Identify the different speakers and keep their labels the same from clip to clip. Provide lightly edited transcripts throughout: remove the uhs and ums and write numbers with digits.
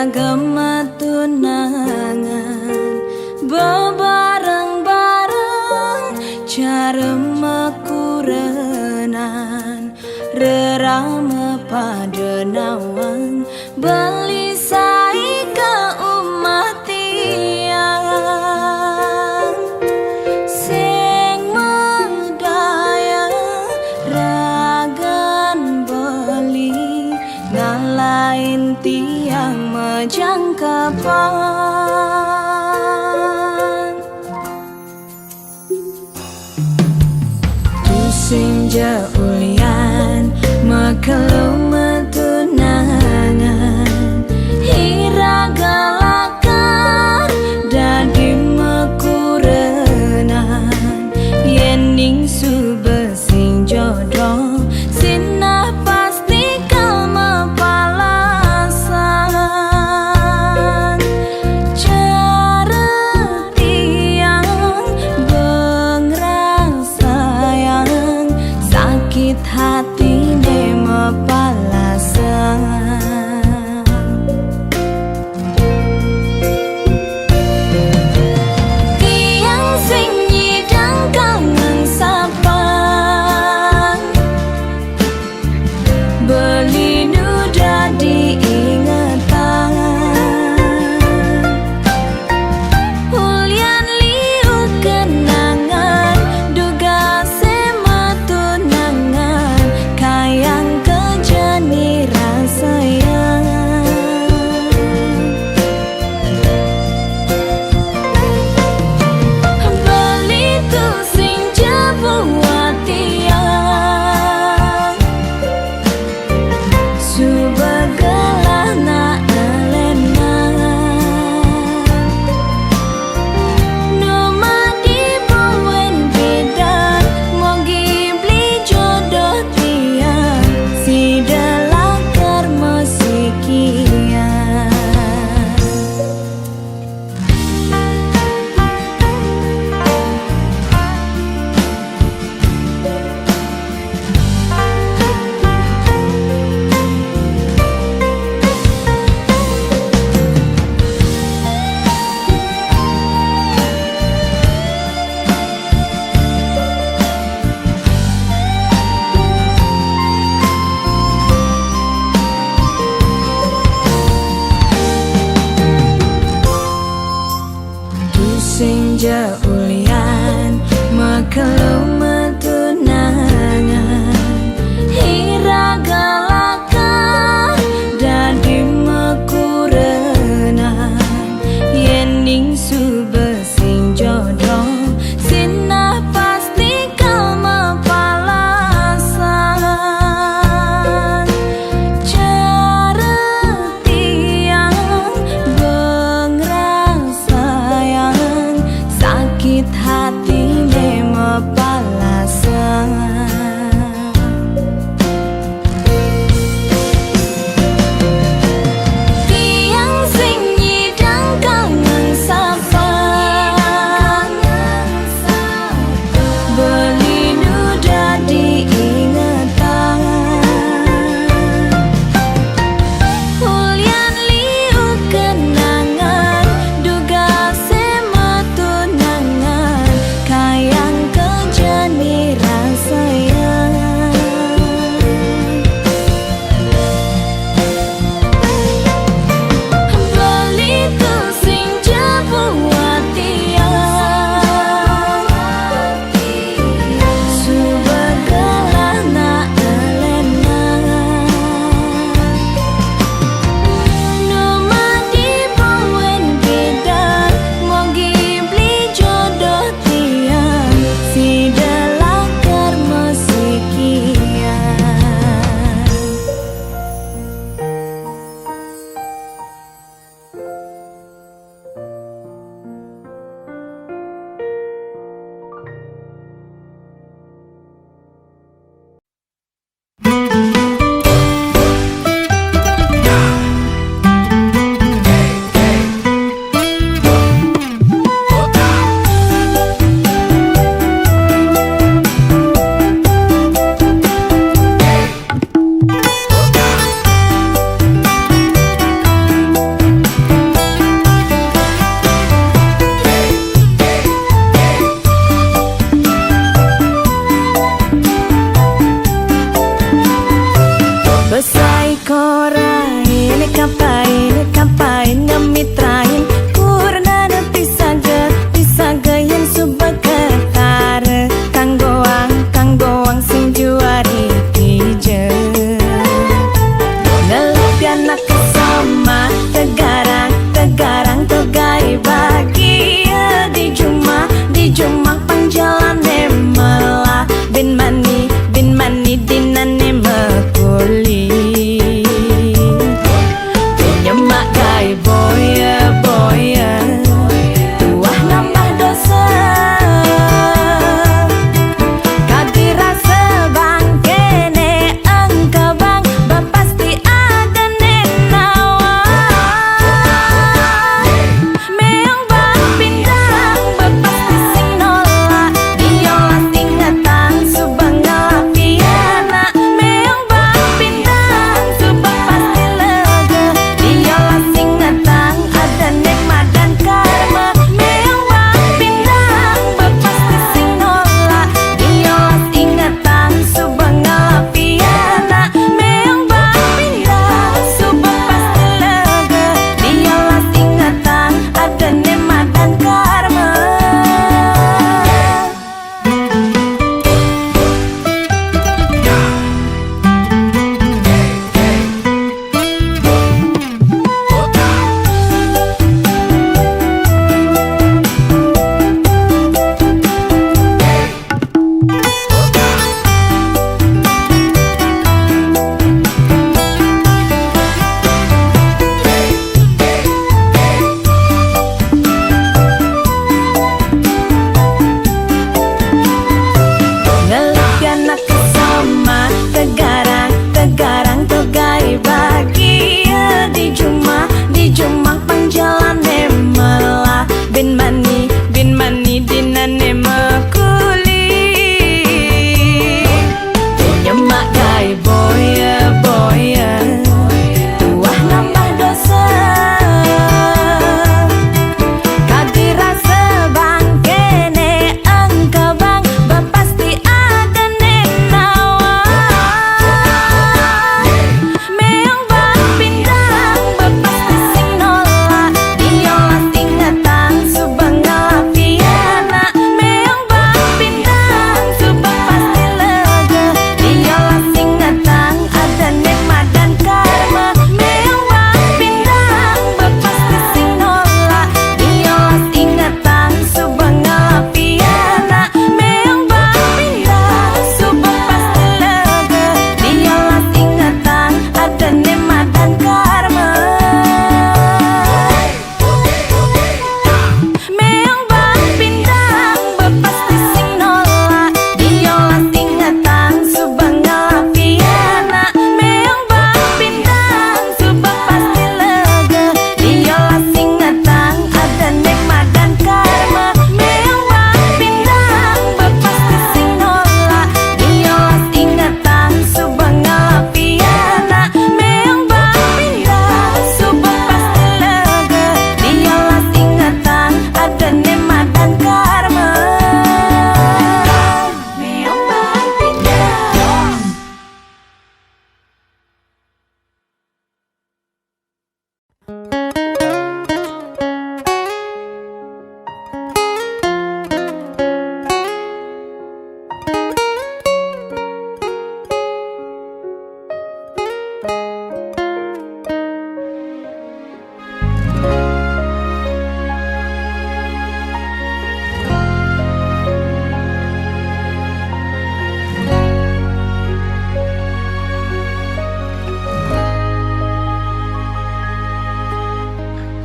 Speaker 1: iragama tunangan bebareng-bareng cara makurenan rerama pada nawang beli sai ke umat tiang sing medaya ragan beli ngalain tiang majangkapan tusing jaulian makelum tunangan hiragalakan dadi makurenan yening subesing jodoh sinah pasti kau mapalasan cara tiang bengrang sayang sakit hati ne mapalasan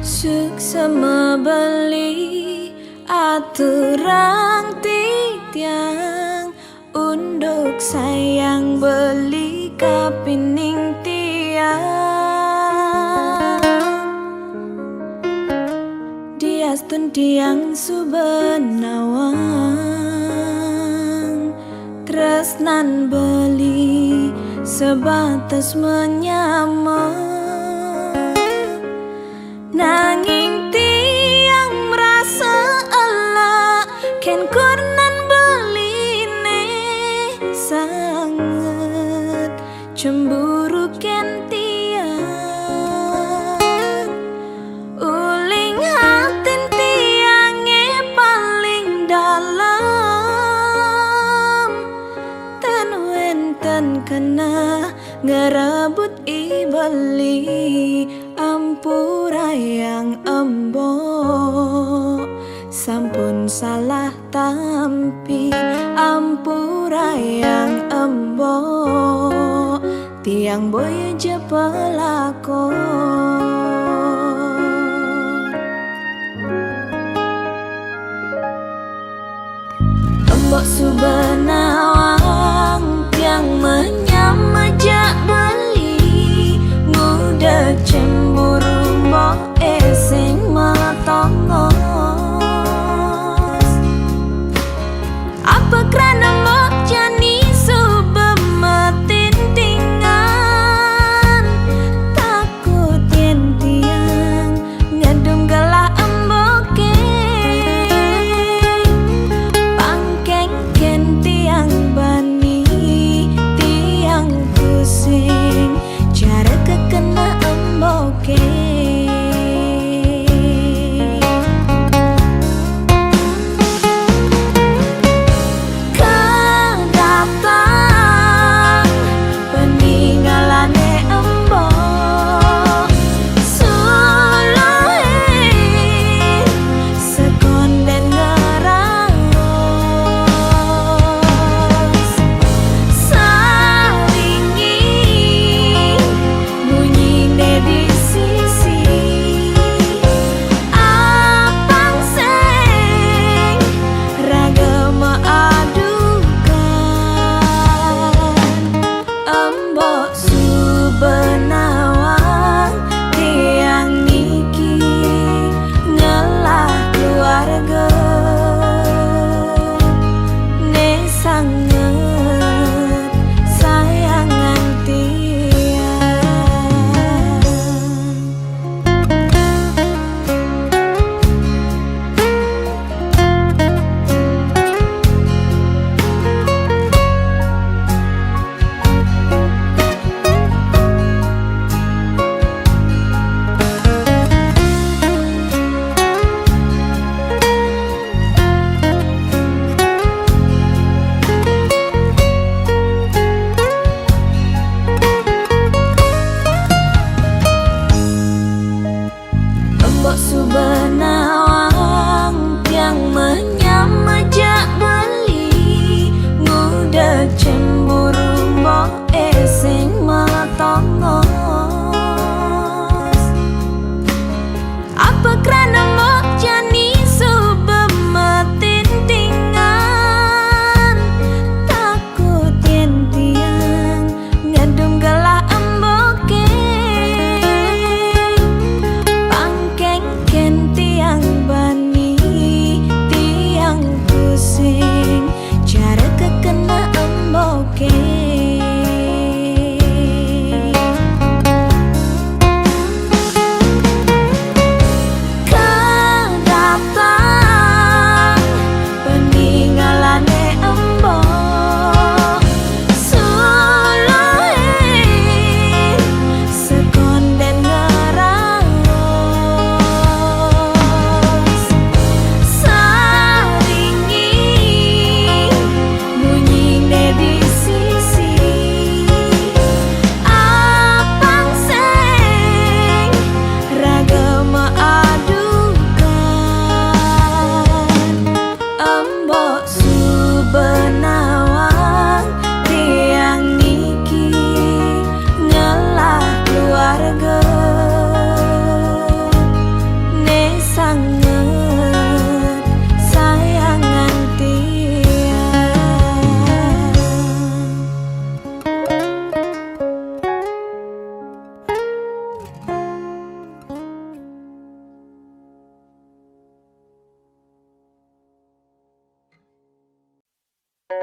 Speaker 1: Suksema beli aturang titiang unduk sayang beli kapining tiang diastun tiang subenawang tresnan beli sebatas menyamar nanging tiang merasa Allah ken kurnan beline sangat cemburu ken tiang uling hatin tiange paling dalam tan wenten kena ngerebut ibeli ampurayang embo sampun salah tampi ampurayang embo tiang boy je pelakon embok subenawang tiang menyamajak beli muda cemburu mbok esing matongos apa kerana mbok jani subemetin tingan takut yen tiang ngedum gelah emboke pangkeng ken tiang bani tiang pusing cara kekena emboke subenawang tiang menyamajak beli muda cemburu mbok esing matongos apa kerana mbok jani subemetin tingan takut yen tiang ngedum gelah emboke pangkeng ken tiang Umpam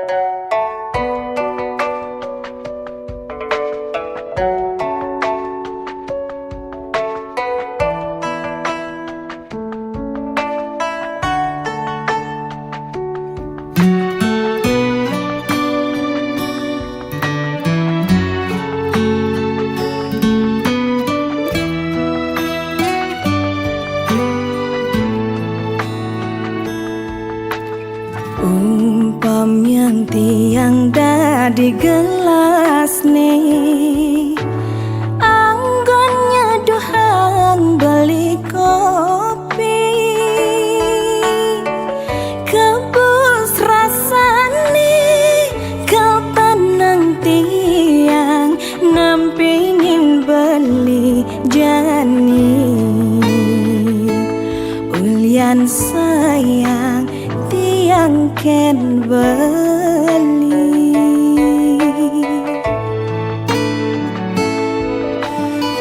Speaker 1: yang tiang di gelas nih, anggonnya dohang beli kopi, kebus rasane kau tenang tiang nampingin beli jani. Ulian sayang tiang ken beli,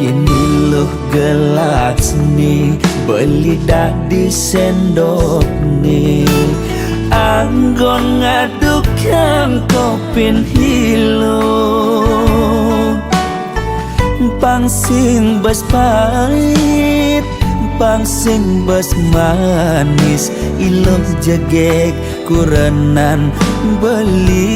Speaker 2: ini loh gelas nih beli dah di sendok nih, anggon ngadukkan kopin hilo, pangsing bas pahit pangsing bas manis, iloh jegek kurenan beli,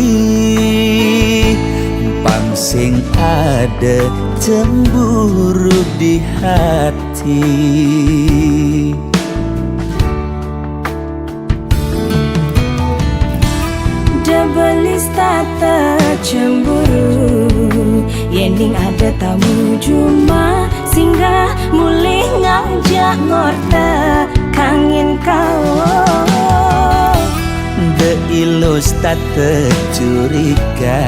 Speaker 2: pangsing ada cemburu di hati.
Speaker 1: Debelis tata cemburu, yening ada tamu cuma singgah mulih ngajak ngorta kangin kau.
Speaker 2: De ilus tata curiga,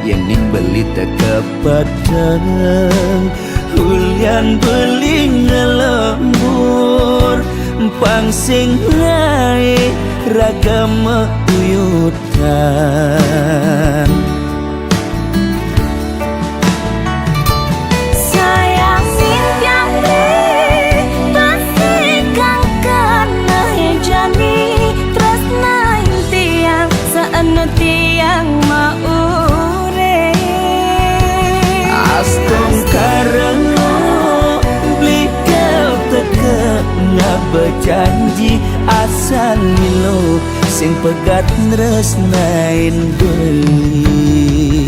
Speaker 2: yening beli teka pedang, hulian beli ngelembur, pangsing naik ragam uyutan.
Speaker 1: Sayang simpiang deh, pasti kang kena jani, terus naik tiang seana tiang maure.
Speaker 2: Astung karena beli kau teka ngak berjanji asal lo sing pegat nresnain beli.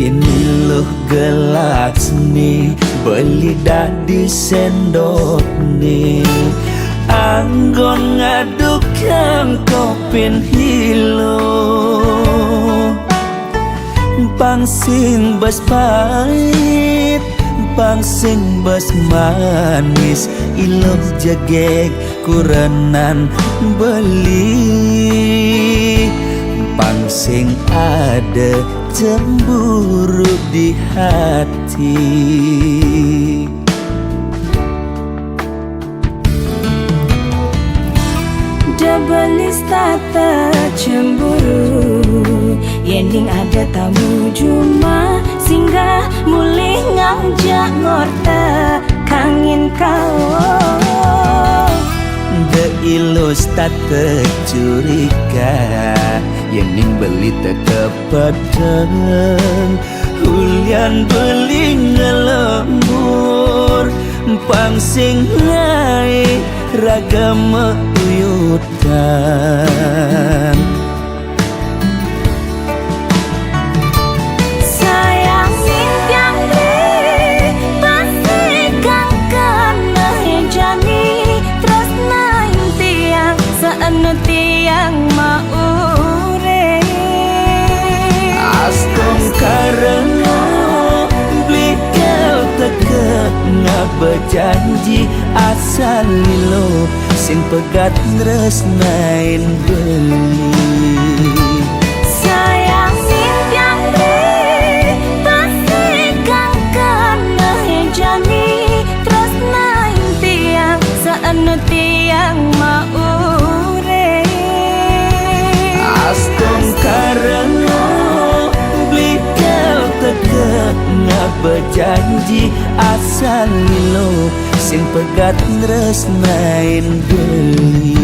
Speaker 2: Ini loh gelas nih beli dah di sendok nih, anggon ngadukkan kopin hilo, pangsing bas pahit pangsing bas manis, iloh jegek kurenan beli, pangsing ada cemburu di hati.
Speaker 1: Debelis tata cemburu, yening ada tamu cuma singgah mulih ngajak ngorta kangin kau.
Speaker 2: De ilus tata curiga, yening beli teka pedang, hulian beli ngelembur, pangsing naik ragam uyutan.
Speaker 1: Sayang simpiang deh, pasti kang kena jani, terus naik tiang seana tiang maure.
Speaker 2: Astung karena beli kau teka ngak berjanji asal lo sing pegat nresnain beli.
Speaker 1: Sayang simpiang
Speaker 2: berjanji asal lilo sing pegat nresnain geli.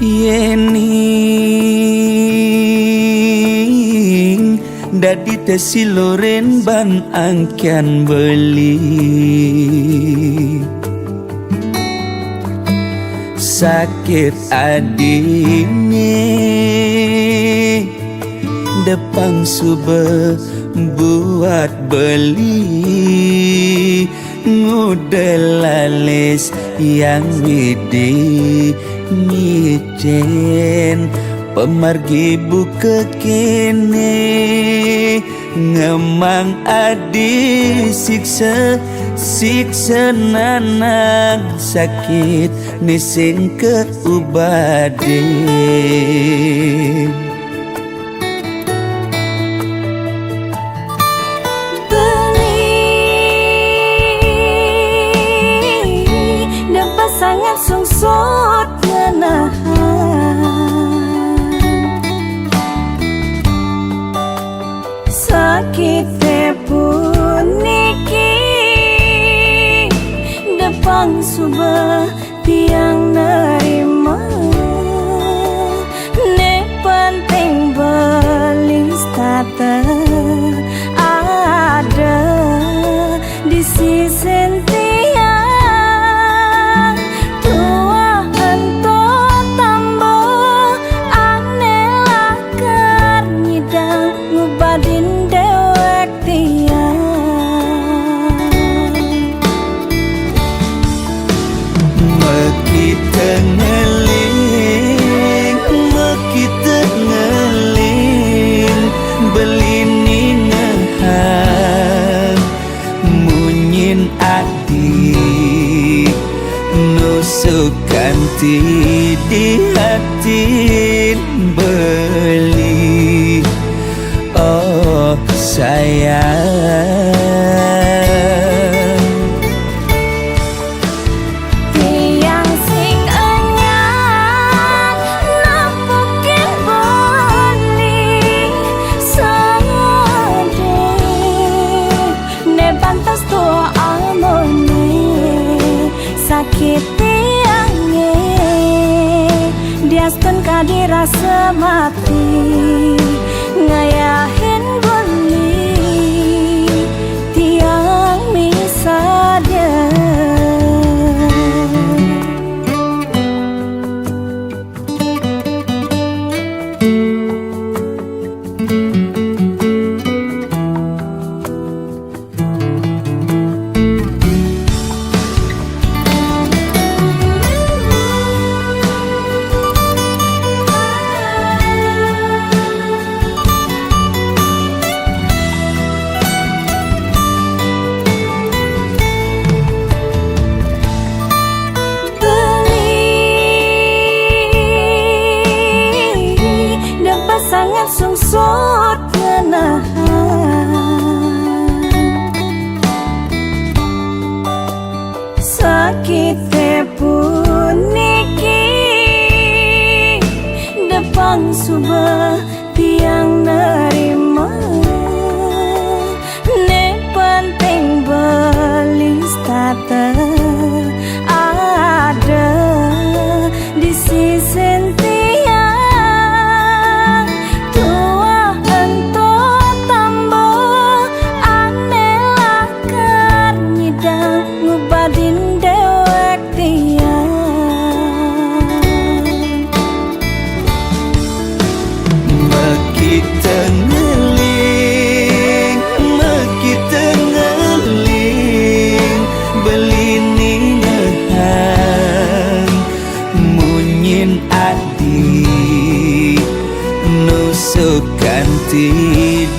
Speaker 2: Yening dadi tesi loren ban angkian beli sakit adine depan sube buat beli ngudelalis yang widi micen pemargi buka kene ngemang adi siksa nanang sakit nising ke ubade
Speaker 1: sangat sungsut ngenahan sakit puniki depan subah tiang nerima ne penting belis tata ada di sisi ganti di hati beli oh sayang tiang sing enyang nampukin beli sade ne pantas tua amone sakit Diaskan kadirasa mati ngayahin beli tiang misalnya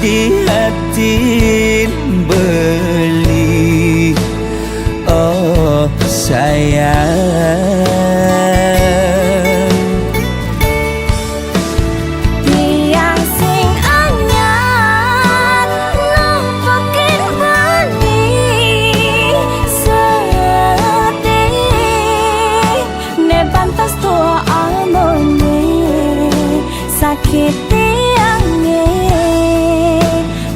Speaker 2: di hati beli. Oh sayang,
Speaker 1: tiang sing anyar numpekin beli sedih ne pantas tua amone sakit tiangnya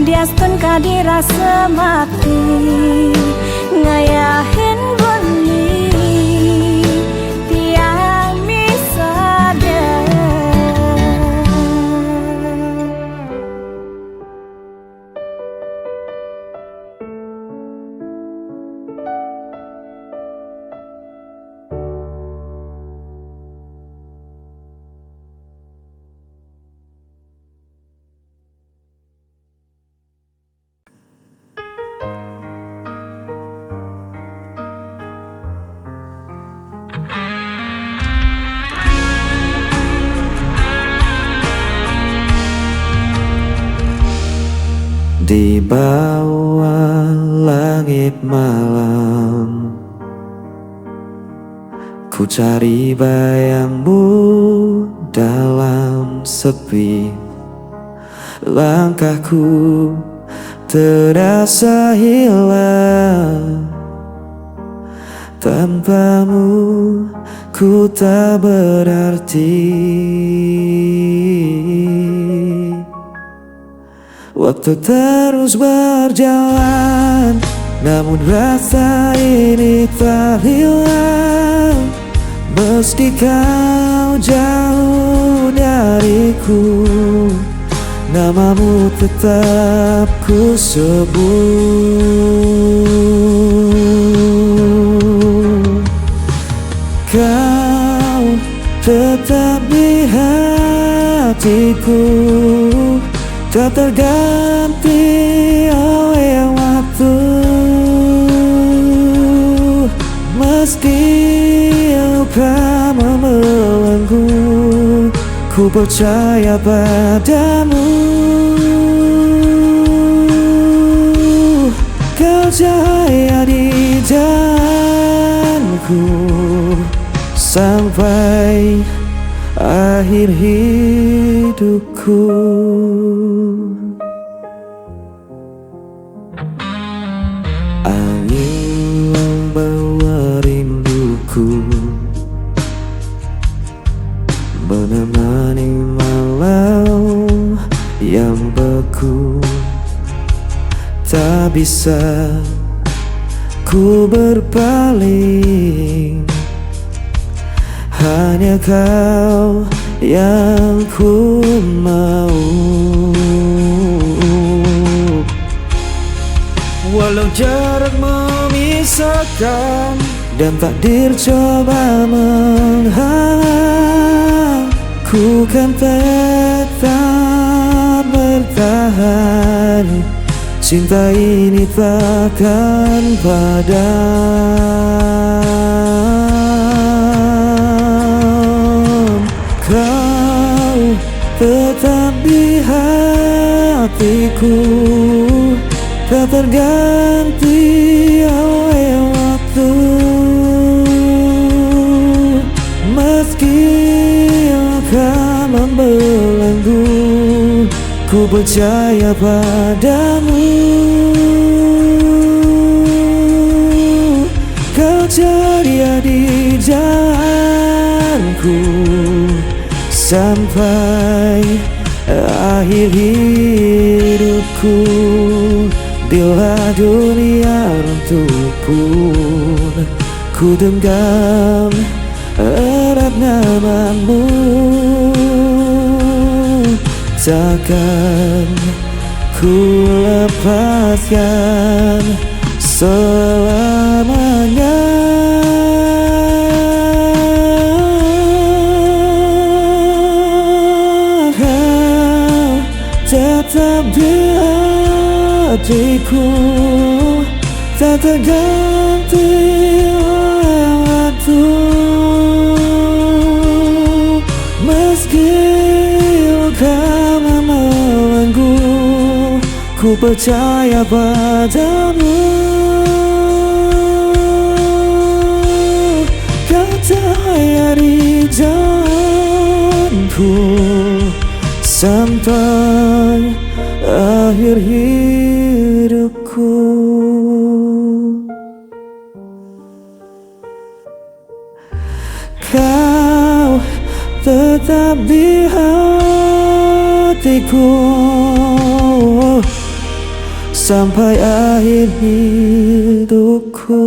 Speaker 1: diastun kadirasa mati ngayahin beli tiang misada.
Speaker 3: Di bawah langit malam, ku cari bayangmu dalam sepi. Langkahku terasa hilang, tanpamu ku tak berarti. Waktu terus berjalan, namun rasa ini tak hilang. Meski kau jauh dariku, namamu tetap ku sebut. Kau tetap di hatiku, tak terganti oleh waktu. Meski luka membelenggu, ku percaya padamu. Kau cahaya di jalanku sampai akhir hidupku. Angin membawa rinduku, menemani malam yang beku. Tak bisa ku berpaling, hanya kau yang ku mau. Walau jarak memisahkan dan takdir coba menghalang, ku kan tetap bertahan. Cinta ini takkan padam. Kau tetap di hatiku, tak terganti oleh waktu. Meski luka membelenggu, ku percaya padamu. Kau ceria di jalanku sampai akhir hidupku. Bila dunia runtuh pun, ku genggam erat namamu. Takkan ku lepaskan selamanya. Kau tetap di hatiku, tak terganti oleh waktu. Meski luka membelenggu, ku percaya padamu. Kau cahaya di jalanku sampai akhir hidupku. Kau tetap di hatiku sampai akhir hidupku.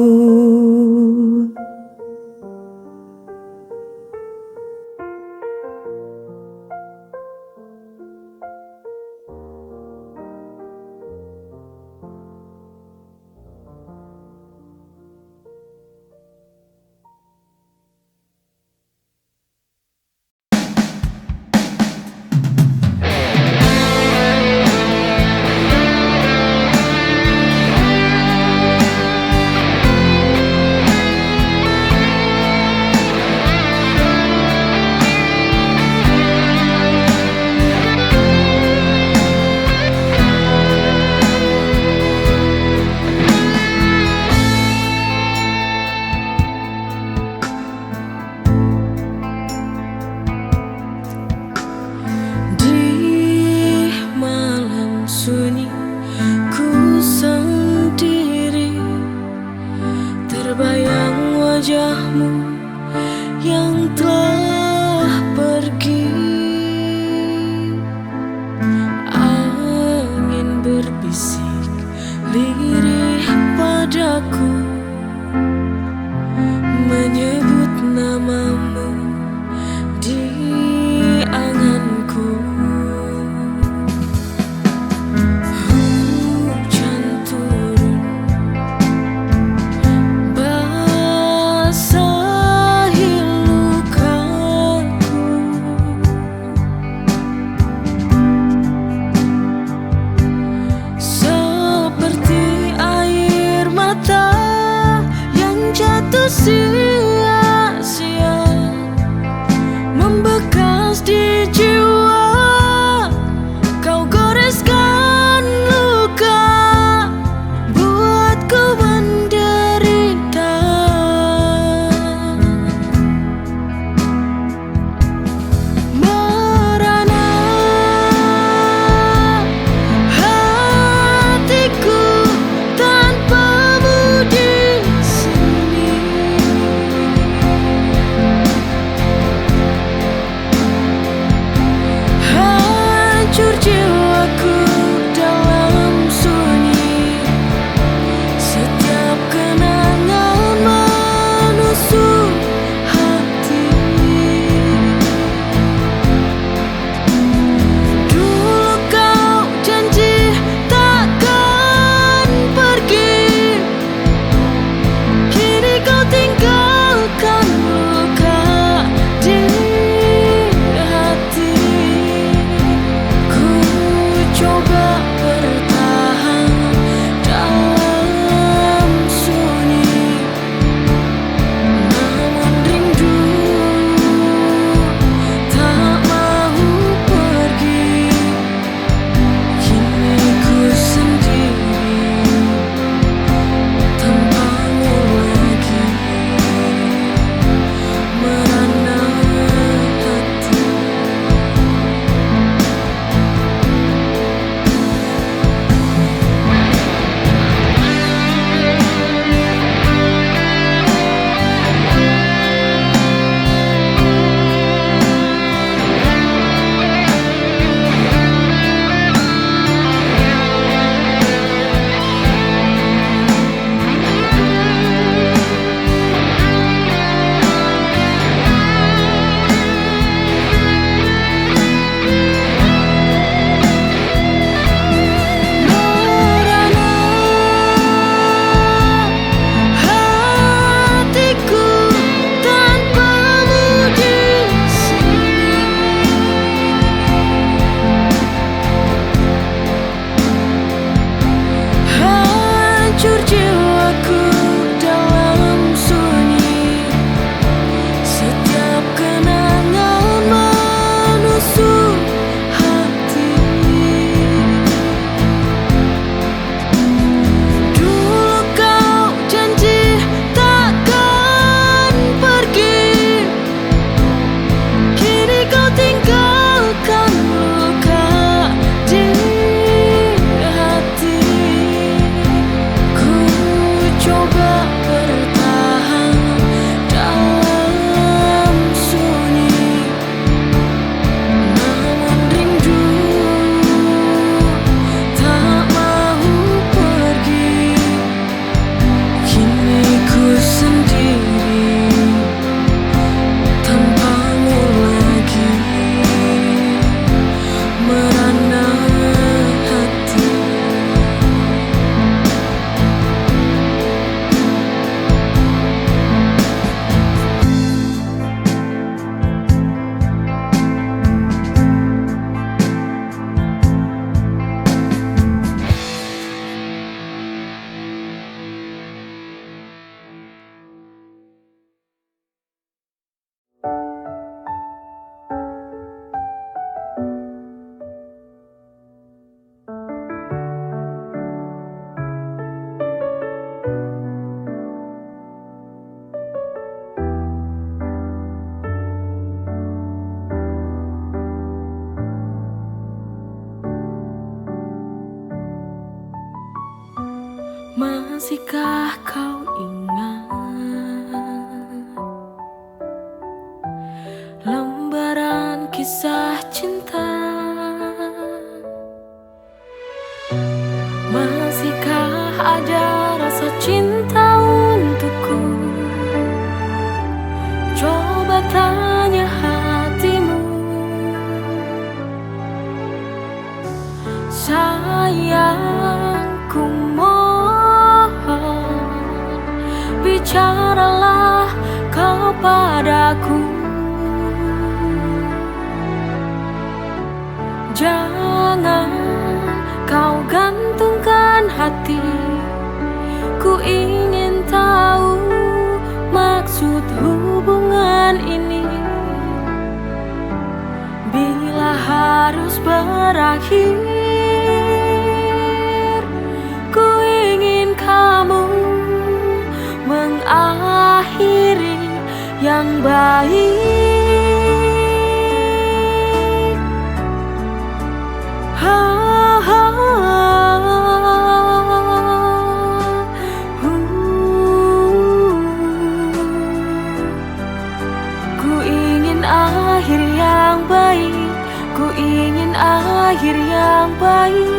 Speaker 1: Masihkah kau ingat lembaran kisah cinta? Masihkah ada rasa cinta untukku? Coba tanya hatimu. Sayangku, mohon bicaralah kau padaku. Jangan kau gantungkan hati. Ku ingin tahu maksud hubungan ini. Bila harus berakhir, ku ingin kamu mengakhiri yang baik. Ku ingin akhir yang baik. Ku ingin akhir yang baik.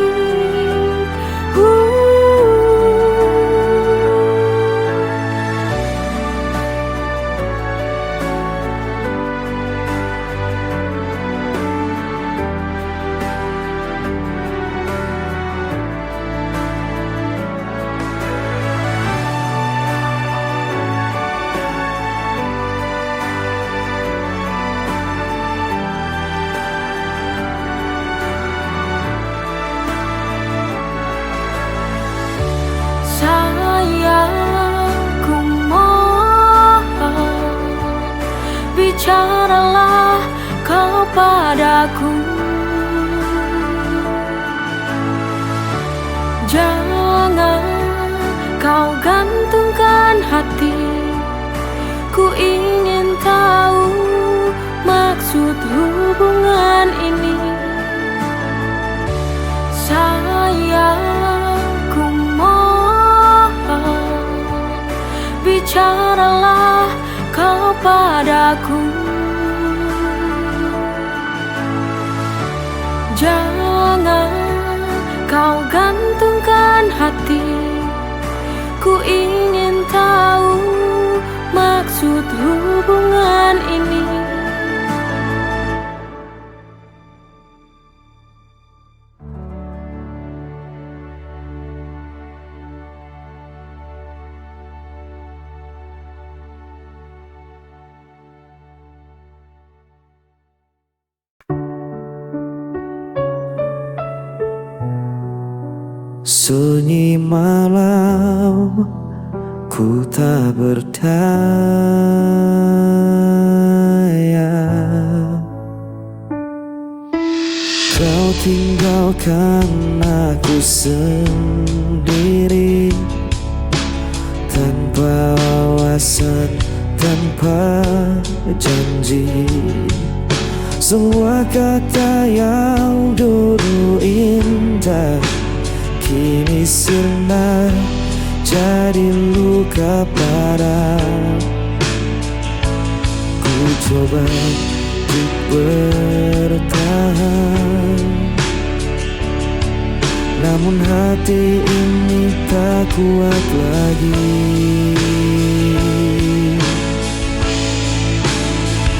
Speaker 1: Sayangku, mohon bicaralah kau padaku. Jangan kau gantungkan hati. Ku ingin tahu maksud hubungan ini. Sayangku, mohon bicaralah kau padaku. Jangan kau gantungkan hati. Ku ingin tahu maksud hubungan ini.
Speaker 3: Sunyi malam, ku tak berdaya. Kau tinggalkan aku sendiri, tanpa alasan, tanpa janji. Semua kata yang dulu indah kini sirna jadi luka parah. Ku coba untuk bertahan, namun hati ini tak kuat lagi.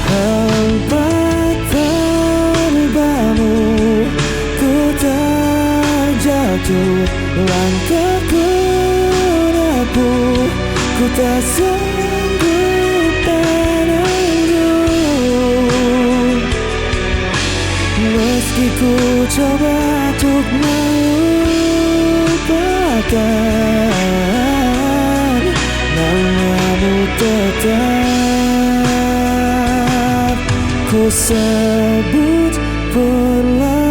Speaker 3: Hampa terbamu, ku tak jatuh, langkahku rapuh, ku tak sanggup menunggu. Meski ku coba untuk melupakan, namamu tetap ku sebut perlahan.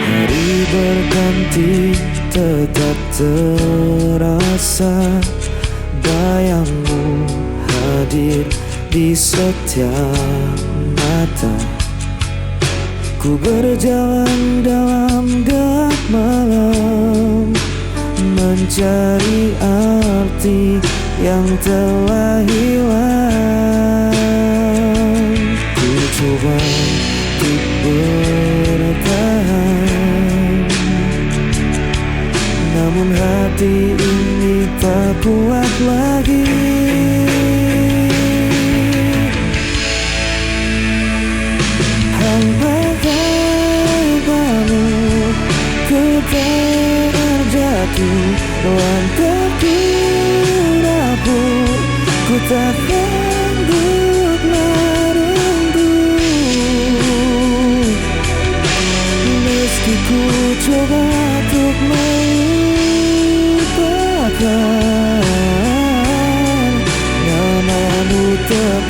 Speaker 3: Hari berganti tetap terasa, bayangmu hadir di setiap mata. Ku berjalan dalam gelap malam, mencari arti yang telah hilang. Ku coba untuk bertahan, namun hati ini tak kuat lagi. Bagai batu ku terjatuh, lantai rapuh, ku tak sanggup merengkuh. Meski ku coba untuk melupakan, namamu tetap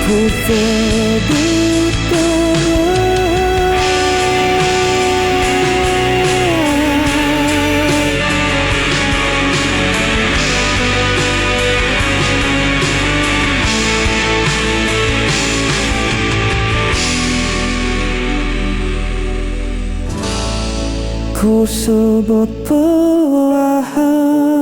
Speaker 3: ku sebut tangan. Ku sebut perlahan.